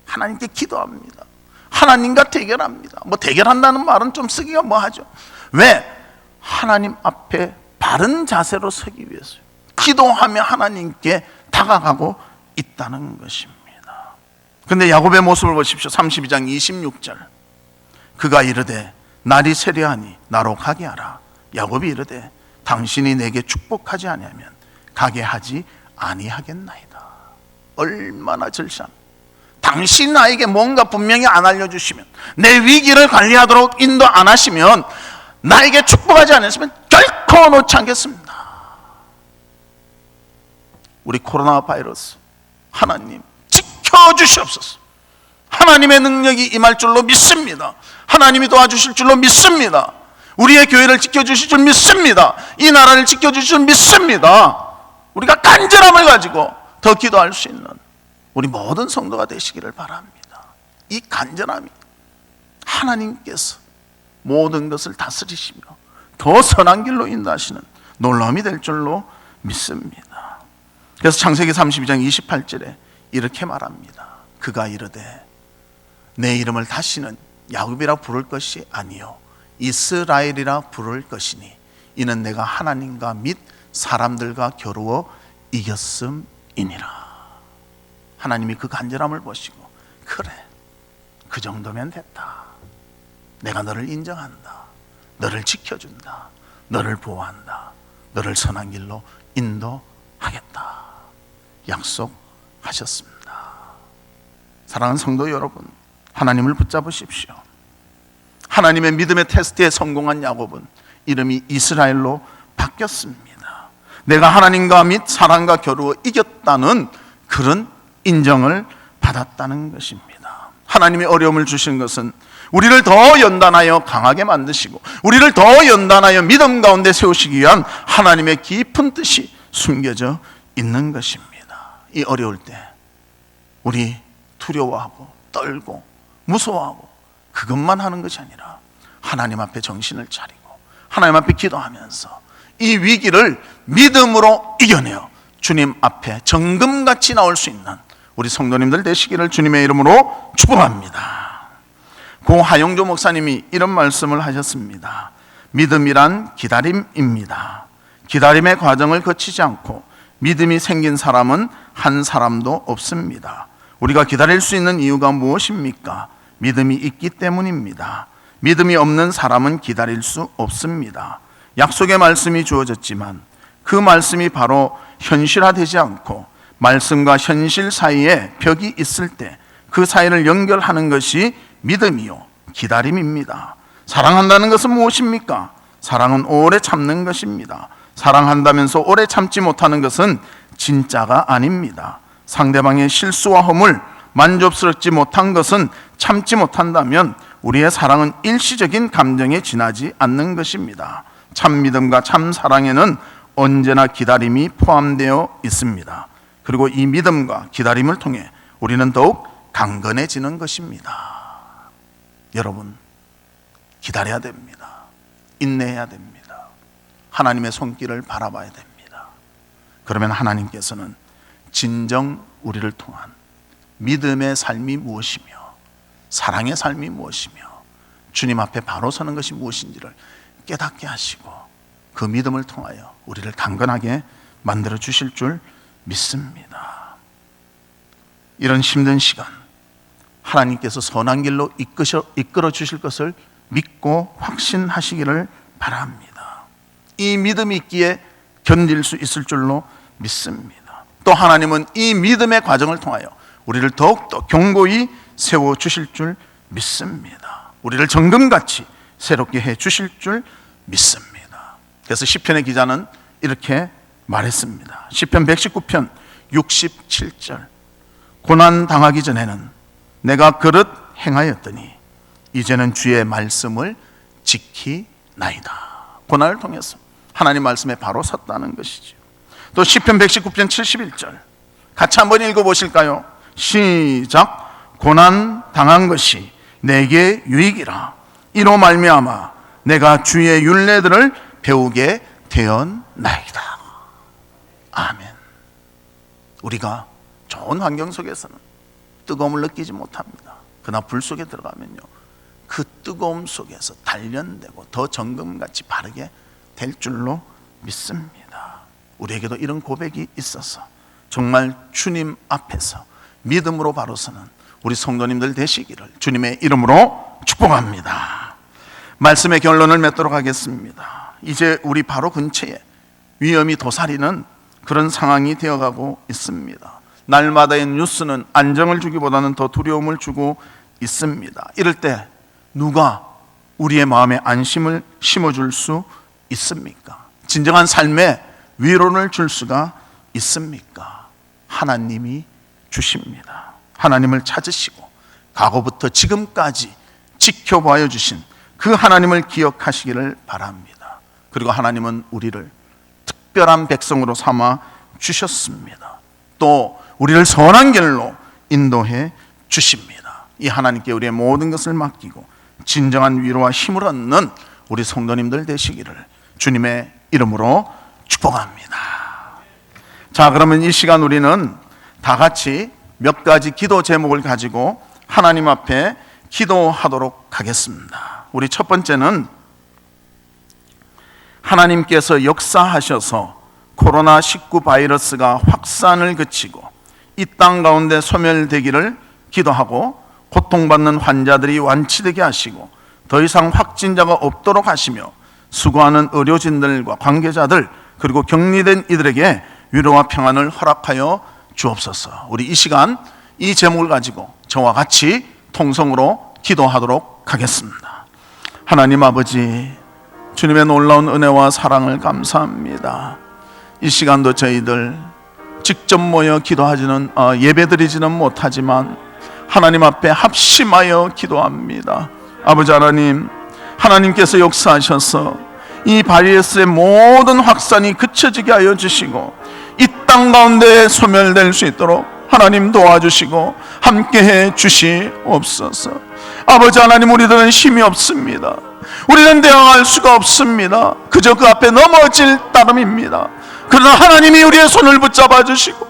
하나님께 기도합니다. 하나님과 대결합니다. 뭐 대결한다는 말은 좀 쓰기가 뭐하죠. 왜? 하나님 앞에 바른 자세로 서기 위해서요. 기도하며 하나님께 다가가고 있다는 것입니다. 그런데 야곱의 모습을 보십시오. 32장 26절. 그가 이르되 날이 세려하니 나로 가게 하라. 야곱이 이르되 당신이 내게 축복하지 아니하면 가게 하지 아니하겠나이다. 얼마나 절실합니다. 당신 나에게 뭔가 분명히 안 알려주시면, 내 위기를 관리하도록 인도 안 하시면, 나에게 축복하지 않으시면 결코 놓지 않겠습니다. 우리 코로나 바이러스 하나님 지켜주시옵소서. 하나님의 능력이 임할 줄로 믿습니다. 하나님이 도와주실 줄로 믿습니다. 우리의 교회를 지켜주실 줄 믿습니다. 이 나라를 지켜주실 줄 믿습니다. 우리가 간절함을 가지고 더 기도할 수 있는 우리 모든 성도가 되시기를 바랍니다. 이 간절함이 하나님께서 모든 것을 다스리시며 더 선한 길로 인도하시는 놀라움이 될 줄로 믿습니다. 그래서 창세기 32장 28절에 이렇게 말합니다. 그가 이르되 내 이름을 다시는 야곱이라 부를 것이 아니요 이스라엘이라 부를 것이니 이는 내가 하나님과 및 사람들과 겨루어 이겼음이니라. 하나님이 그 간절함을 보시고, 그래, 그 정도면 됐다. 내가 너를 인정한다. 너를 지켜준다. 너를 보호한다. 너를 선한 길로 인도하겠다. 약속하셨습니다. 사랑하는 성도 여러분, 하나님을 붙잡으십시오. 하나님의 믿음의 테스트에 성공한 야곱은 이름이 이스라엘로 바뀌었습니다. 내가 하나님과 및 사람과 겨루어 이겼다는 그런 인정을 받았다는 것입니다. 하나님이 어려움을 주신 것은 우리를 더 연단하여 강하게 만드시고 우리를 더 연단하여 믿음 가운데 세우시기 위한 하나님의 깊은 뜻이 숨겨져 있는 것입니다. 이 어려울 때 우리 두려워하고 떨고 무서워하고 그것만 하는 것이 아니라 하나님 앞에 정신을 차리고 하나님 앞에 기도하면서 이 위기를 믿음으로 이겨내어 주님 앞에 정금같이 나올 수 있는 우리 성도님들 되시기를 주님의 이름으로 축복합니다. 고 하영조 목사님이 이런 말씀을 하셨습니다. 믿음이란 기다림입니다. 기다림의 과정을 거치지 않고 믿음이 생긴 사람은 한 사람도 없습니다. 우리가 기다릴 수 있는 이유가 무엇입니까? 믿음이 있기 때문입니다. 믿음이 없는 사람은 기다릴 수 없습니다. 약속의 말씀이 주어졌지만 그 말씀이 바로 현실화되지 않고 말씀과 현실 사이에 벽이 있을 때 그 사이를 연결하는 것이 믿음이요 기다림입니다. 사랑한다는 것은 무엇입니까? 사랑은 오래 참는 것입니다. 사랑한다면서 오래 참지 못하는 것은 진짜가 아닙니다. 상대방의 실수와 허물, 만족스럽지 못한 것은 참지 못한다면 우리의 사랑은 일시적인 감정에 지나지 않는 것입니다. 참 믿음과 참 사랑에는 언제나 기다림이 포함되어 있습니다. 그리고 이 믿음과 기다림을 통해 우리는 더욱 강건해지는 것입니다. 여러분, 기다려야 됩니다. 인내해야 됩니다. 하나님의 손길을 바라봐야 됩니다. 그러면 하나님께서는 진정 우리를 통한 믿음의 삶이 무엇이며 사랑의 삶이 무엇이며 주님 앞에 바로 서는 것이 무엇인지를 깨닫게 하시고 그 믿음을 통하여 우리를 강건하게 만들어 주실 줄 믿습니다. 이런 힘든 시간 하나님께서 선한 길로 이끌어 주실 것을 믿고 확신하시기를 바랍니다. 이 믿음이 있기에 견딜 수 있을 줄로 믿습니다. 또 하나님은 이 믿음의 과정을 통하여 우리를 더욱더 견고히 세워 주실 줄 믿습니다. 우리를 정금같이 새롭게 해 주실 줄 믿습니다. 그래서 시편의 기자는 이렇게 말했습니다. 시편 119편 67절. 고난 당하기 전에는 내가 그릇 행하였더니 이제는 주의 말씀을 지키나이다. 고난을 통해서 하나님 말씀에 바로 섰다는 것이죠. 또 시편 119편 71절 같이 한번 읽어보실까요? 시작. 고난 당한 것이 내게 유익이라. 이로 말미암아 내가 주의 율례들을 배우게 되었나이다. 아멘. 우리가 좋은 환경 속에서는 뜨거움을 느끼지 못합니다. 그러나 불 속에 들어가면요, 그 뜨거움 속에서 단련되고 더 정금같이 바르게 될 줄로 믿습니다. 우리에게도 이런 고백이 있어서 정말 주님 앞에서 믿음으로 바로 서는 우리 성도님들 되시기를 주님의 이름으로 축복합니다. 말씀의 결론을 맺도록 하겠습니다. 이제 우리 바로 근처에 위험이 도사리는 그런 상황이 되어가고 있습니다. 날마다의 뉴스는 안정을 주기보다는 더 두려움을 주고 있습니다. 이럴 때 누가 우리의 마음에 안심을 심어줄 수 있습니까? 진정한 삶에 위로를 줄 수가 있습니까? 하나님이 주십니다. 하나님을 찾으시고 과거부터 지금까지 지켜봐여 주신 그 하나님을 기억하시기를 바랍니다. 그리고 하나님은 우리를 특별한 백성으로 삼아 주셨습니다. 또 우리를 선한 길로 인도해 주십니다. 이 하나님께 우리의 모든 것을 맡기고 진정한 위로와 힘을 얻는 우리 성도님들 되시기를 주님의 이름으로 축복합니다. 자, 그러면 이 시간 우리는 다 같이 몇 가지 기도 제목을 가지고 하나님 앞에 기도하도록 하겠습니다. 우리 첫 번째는 하나님께서 역사하셔서 코로나19 바이러스가 확산을 그치고 이 땅 가운데 소멸되기를 기도하고 고통받는 환자들이 완치되게 하시고 더 이상 확진자가 없도록 하시며 수고하는 의료진들과 관계자들 그리고 격리된 이들에게 위로와 평안을 허락하여 주옵소서. 우리 이 시간 이 제목을 가지고 저와 같이 통성으로 기도하도록 하겠습니다. 하나님 아버지, 주님의 놀라운 은혜와 사랑을 감사합니다. 이 시간도 저희들 직접 모여 기도하지는 예배드리지는 못하지만 하나님 앞에 합심하여 기도합니다. 아버지 하나님, 하나님께서 역사하셔서 이 바이러스의 모든 확산이 그쳐지게 하여 주시고 이 땅 가운데 소멸될 수 있도록 하나님 도와주시고 함께해 주시옵소서. 아버지 하나님, 우리들은 힘이 없습니다. 우리는 대항할 수가 없습니다. 그저 그 앞에 넘어질 따름입니다. 그러나 하나님이 우리의 손을 붙잡아 주시고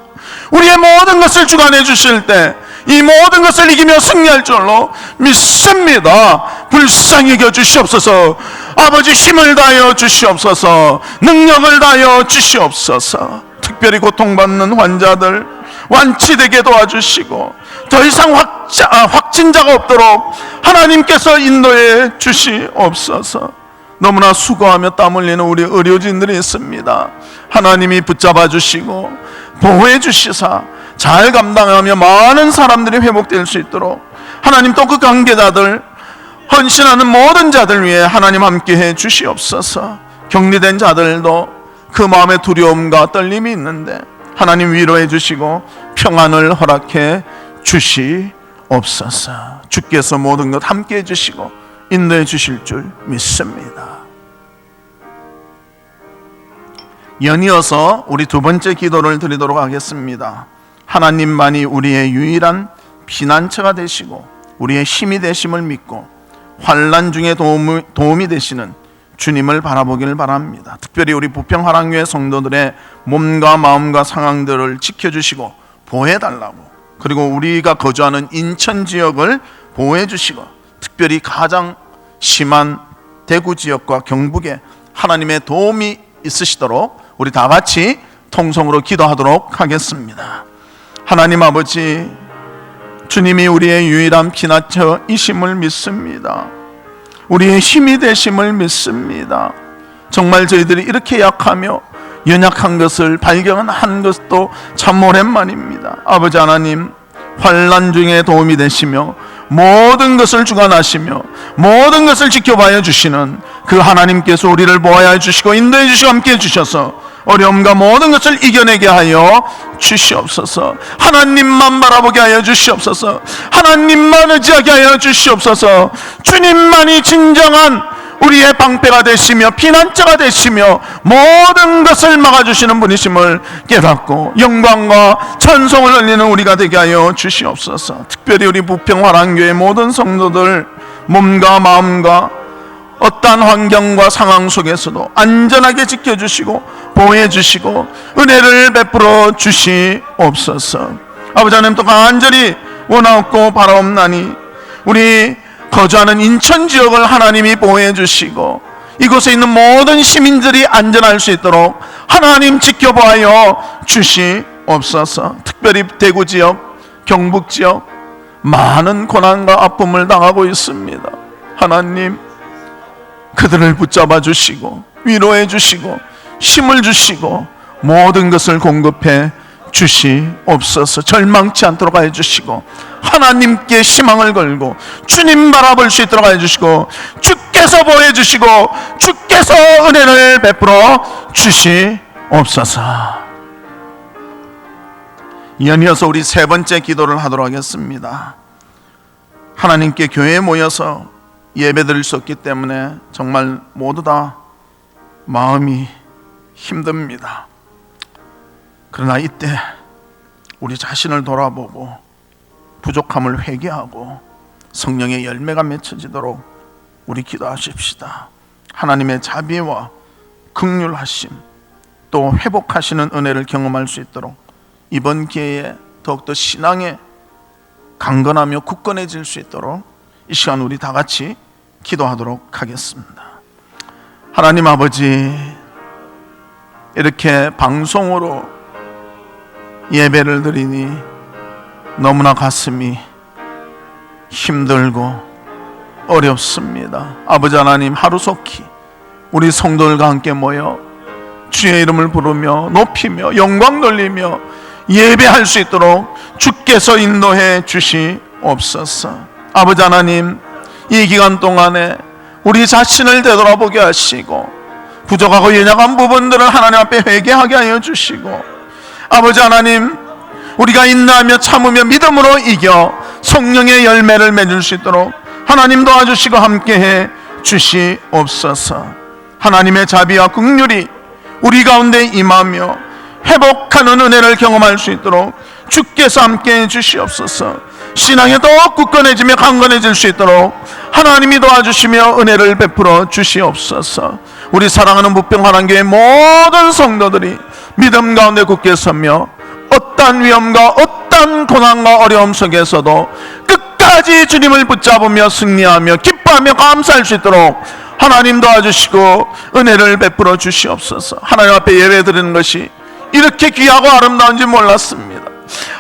우리의 모든 것을 주관해 주실 때 이 모든 것을 이기며 승리할 줄로 믿습니다. 불쌍히 여겨 주시옵소서. 아버지, 힘을 다하여 주시옵소서. 능력을 다하여 주시옵소서. 특별히 고통받는 환자들 완치되게 도와주시고 더 이상 확진자가 없도록 하나님께서 인도해 주시옵소서. 너무나 수고하며 땀 흘리는 우리 의료진들이 있습니다. 하나님이 붙잡아 주시고 보호해 주시사 잘 감당하며 많은 사람들이 회복될 수 있도록 하나님, 또 그 관계자들, 헌신하는 모든 자들 위해 하나님 함께해 주시옵소서. 격리된 자들도 그 마음에 두려움과 떨림이 있는데 하나님 위로해 주시고 평안을 허락해 주시옵소서. 주께서 모든 것 함께해 주시고 인도해 주실 줄 믿습니다. 연이어서 우리 두 번째 기도를 드리도록 하겠습니다. 하나님만이 우리의 유일한 피난처가 되시고 우리의 힘이 되심을 믿고 환난 중에 도움이 되시는 주님을 바라보기를 바랍니다. 특별히 우리 부평하랑교회 성도들의 몸과 마음과 상황들을 지켜주시고 보호해달라고, 그리고 우리가 거주하는 인천 지역을 보호해주시고 특별히 가장 심한 대구 지역과 경북에 하나님의 도움이 있으시도록 우리 다 같이 통성으로 기도하도록 하겠습니다. 하나님 아버지, 주님이 우리의 유일한 피난처이심을 믿습니다. 우리의 힘이 되심을 믿습니다. 정말 저희들이 이렇게 약하며 연약한 것을 발견한 것도 참 오랜만입니다. 아버지 하나님, 환난 중에 도움이 되시며 모든 것을 주관하시며 모든 것을 지켜봐야 주시는 그 하나님께서 우리를 보호해 주시고 인도해 주시고 함께해 주셔서 어려움과 모든 것을 이겨내게 하여 주시옵소서. 하나님만 바라보게 하여 주시옵소서. 하나님만 의지하게 하여 주시옵소서. 주님만이 진정한 우리의 방패가 되시며 피난처가 되시며 모든 것을 막아주시는 분이심을 깨닫고 영광과 찬송을 올리는 우리가 되게 하여 주시옵소서. 특별히 우리 부평화랑교회 모든 성도들 몸과 마음과 어떠한 환경과 상황 속에서도 안전하게 지켜주시고 보호해주시고 은혜를 베풀어 주시옵소서. 아버지 하나님, 또 간절히 원하옵고 바라옵나니 우리 거주하는 인천 지역을 하나님이 보호해 주시고 이곳에 있는 모든 시민들이 안전할 수 있도록 하나님 지켜보아여 주시옵소서. 특별히 대구 지역, 경북 지역 많은 고난과 아픔을 당하고 있습니다. 하나님, 그들을 붙잡아 주시고 위로해 주시고 힘을 주시고 모든 것을 공급해 주시옵소서. 절망치 않도록 해 주시고 하나님께 희망을 걸고 주님 바라볼 수 있도록 해 주시고 주께서 보호해 주시고 주께서 은혜를 베풀어 주시옵소서. 이어서 우리 세 번째 기도를 하도록 하겠습니다. 하나님께 교회에 모여서 예배드릴 수 없기 때문에 정말 모두 다 마음이 힘듭니다. 그러나 이때 우리 자신을 돌아보고 부족함을 회개하고 성령의 열매가 맺혀지도록 우리 기도하십시다. 하나님의 자비와 긍휼하심 또 회복하시는 은혜를 경험할 수 있도록 이번 기회에 더욱더 신앙에 강건하며 굳건해질 수 있도록 이 시간 우리 다 같이 기도하도록 하겠습니다. 하나님 아버지, 이렇게 방송으로 예배를 드리니 너무나 가슴이 힘들고 어렵습니다. 아버지 하나님, 하루속히 우리 성도들과 함께 모여 주의 이름을 부르며 높이며 영광 돌리며 예배할 수 있도록 주께서 인도해 주시옵소서. 아버지 하나님, 이 기간 동안에 우리 자신을 되돌아보게 하시고 부족하고 연약한 부분들을 하나님 앞에 회개하게 하여 주시고 아버지 하나님, 우리가 인내하며 참으며 믿음으로 이겨 성령의 열매를 맺을 수 있도록 하나님 도와주시고 함께해 주시옵소서. 하나님의 자비와 긍휼이 우리 가운데 임하며 회복하는 은혜를 경험할 수 있도록 주께서 함께해 주시옵소서. 신앙에 더욱 굳건해지며 강건해질 수 있도록 하나님이 도와주시며 은혜를 베풀어 주시옵소서. 우리 사랑하는 부평화랑교회 모든 성도들이 믿음 가운데 굳게 서며 어떠한 위험과 어떠한 고난과 어려움 속에서도 끝까지 주님을 붙잡으며 승리하며 기뻐하며 감사할 수 있도록 하나님 도와주시고 은혜를 베풀어 주시옵소서. 하나님 앞에 예배드리는 것이 이렇게 귀하고 아름다운지 몰랐습니다.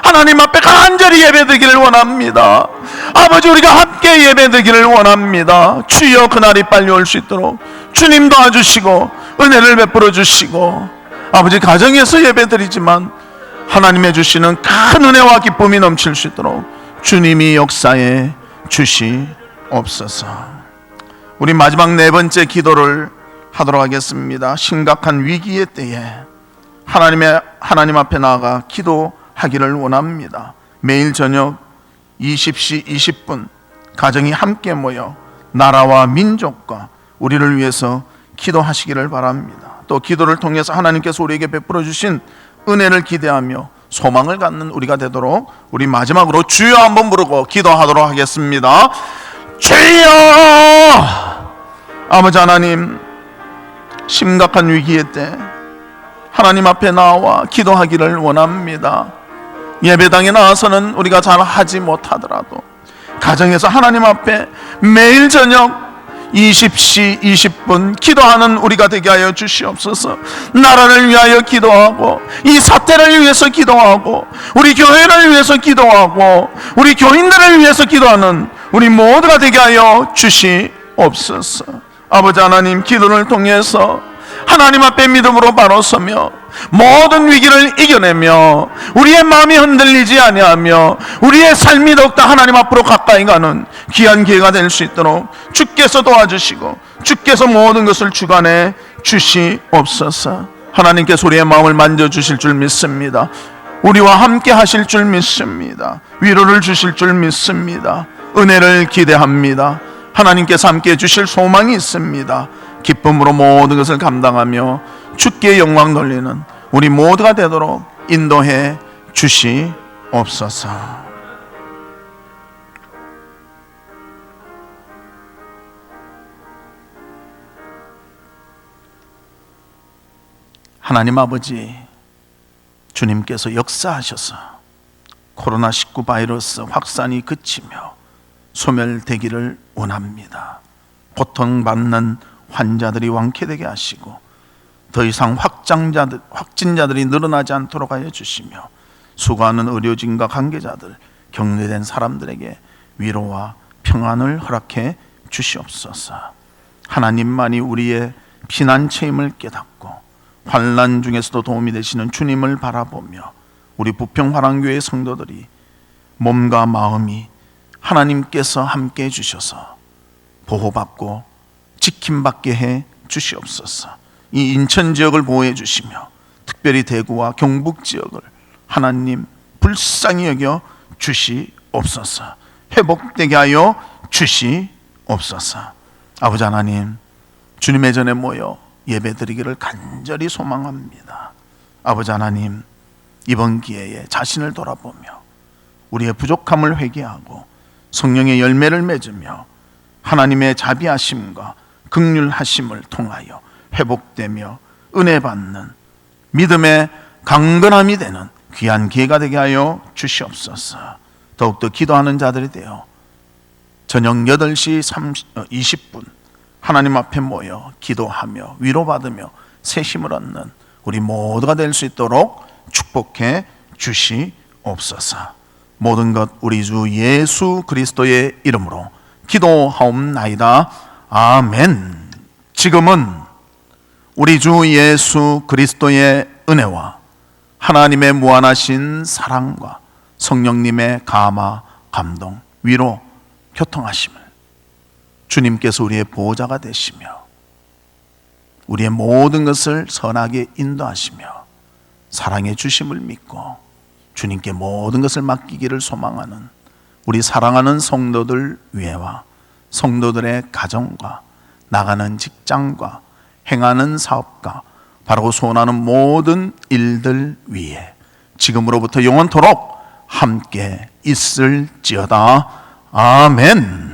하나님 앞에 간절히 예배드리기를 원합니다. 아버지, 우리가 함께 예배드리기를 원합니다. 주여, 그날이 빨리 올 수 있도록 주님 도와주시고 은혜를 베풀어 주시고 아버지, 가정에서 예배드리지만 하나님의 주시는 큰 은혜와 기쁨이 넘칠 수 있도록 주님이 역사해 주시옵소서. 우리 마지막 네 번째 기도를 하도록 하겠습니다. 심각한 위기의 때에 하나님 앞에 나아가 기도하기를 원합니다. 매일 저녁 20시 20분 가정이 함께 모여 나라와 민족과 우리를 위해서 기도하시기를 바랍니다. 또 기도를 통해서 하나님께서 우리에게 베풀어 주신 은혜를 기대하며 소망을 갖는 우리가 되도록 우리 마지막으로 주여 한번 부르고 기도하도록 하겠습니다. 주여! 아버지 하나님, 심각한 위기의 때 하나님 앞에 나와 기도하기를 원합니다. 예배당에 나와서는 우리가 잘 하지 못하더라도 가정에서 하나님 앞에 매일 저녁 20시 20분 기도하는 우리가 되게 하여 주시옵소서. 나라를 위하여 기도하고 이 사태를 위해서 기도하고 우리 교회를 위해서 기도하고 우리 교인들을 위해서 기도하는 우리 모두가 되게 하여 주시옵소서. 아버지 하나님, 기도를 통해서 하나님 앞에 믿음으로 바로 서며 모든 위기를 이겨내며 우리의 마음이 흔들리지 아니하며 우리의 삶이 더욱더 하나님 앞으로 가까이 가는 귀한 기회가 될 수 있도록 주께서 도와주시고 주께서 모든 것을 주관해 주시옵소서. 하나님께서 우리의 마음을 만져주실 줄 믿습니다. 우리와 함께 하실 줄 믿습니다. 위로를 주실 줄 믿습니다. 은혜를 기대합니다. 하나님께서 함께해 주실 소망이 있습니다. 기쁨으로 모든 것을 감당하며 주께 영광 돌리는 우리 모두가 되도록 인도해 주시옵소서. 하나님 아버지, 주님께서 역사하셔서 코로나19 바이러스 확산이 그치며 소멸되기를 원합니다. 고통받는 환자들이 완쾌되게 하시고 더 이상 확진자들이 늘어나지 않도록 하여 주시며 수고하는 의료진과 관계자들, 격리된 사람들에게 위로와 평안을 허락해 주시옵소서. 하나님만이 우리의 피난처임을 깨닫고 환난 중에서도 도움이 되시는 주님을 바라보며 우리 부평화랑교회 성도들이 몸과 마음이 하나님께서 함께 해주셔서 보호받고 지킴받게 해 주시옵소서. 이 인천 지역을 보호해 주시며 특별히 대구와 경북 지역을 하나님 불쌍히 여겨 주시옵소서. 회복되게 하여 주시옵소서. 아버지 하나님, 주님의 전에 모여 예배드리기를 간절히 소망합니다. 아버지 하나님, 이번 기회에 자신을 돌아보며 우리의 부족함을 회개하고 성령의 열매를 맺으며 하나님의 자비하심과 긍휼하심을 통하여 회복되며 은혜 받는 믿음의 강건함이 되는 귀한 기회가 되게 하여 주시옵소서. 더욱더 기도하는 자들이 되어 저녁 8시 20분 하나님 앞에 모여 기도하며 위로받으며 새 힘을 얻는 우리 모두가 될 수 있도록 축복해 주시옵소서. 모든 것 우리 주 예수 그리스도의 이름으로 기도하옵나이다. 아멘. 지금은 우리 주 예수 그리스도의 은혜와 하나님의 무한하신 사랑과 성령님의 감화, 감동, 위로, 교통하심을 주님께서 우리의 보호자가 되시며 우리의 모든 것을 선하게 인도하시며 사랑해 주심을 믿고 주님께 모든 것을 맡기기를 소망하는 우리 사랑하는 성도들 위에와 성도들의 가정과 나가는 직장과 행하는 사업과 바라고 소원하는 모든 일들 위에 지금으로부터 영원토록 함께 있을지어다. 아멘.